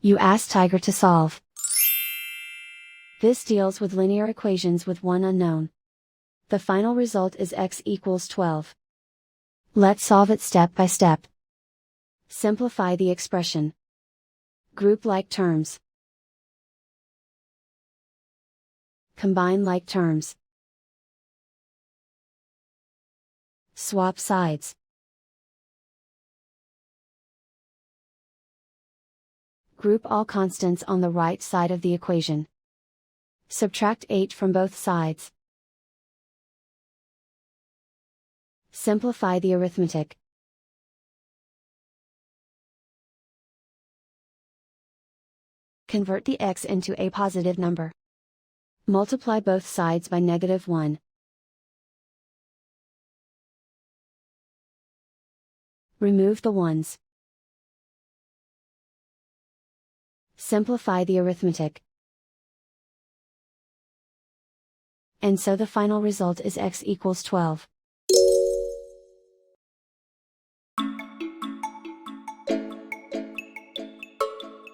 You ask Tiger to solve. This deals with linear equations with one unknown. The final result is x equals 12. Let's solve it step by step. Simplify the expression. Group like terms. Combine like terms. Swap sides. Group all constants on the right side of the equation. Subtract 8 from both sides. Simplify the arithmetic. Convert the x into a positive number. Multiply both sides by -1. Remove the ones. Simplify the arithmetic. And so the final result is x equals 12.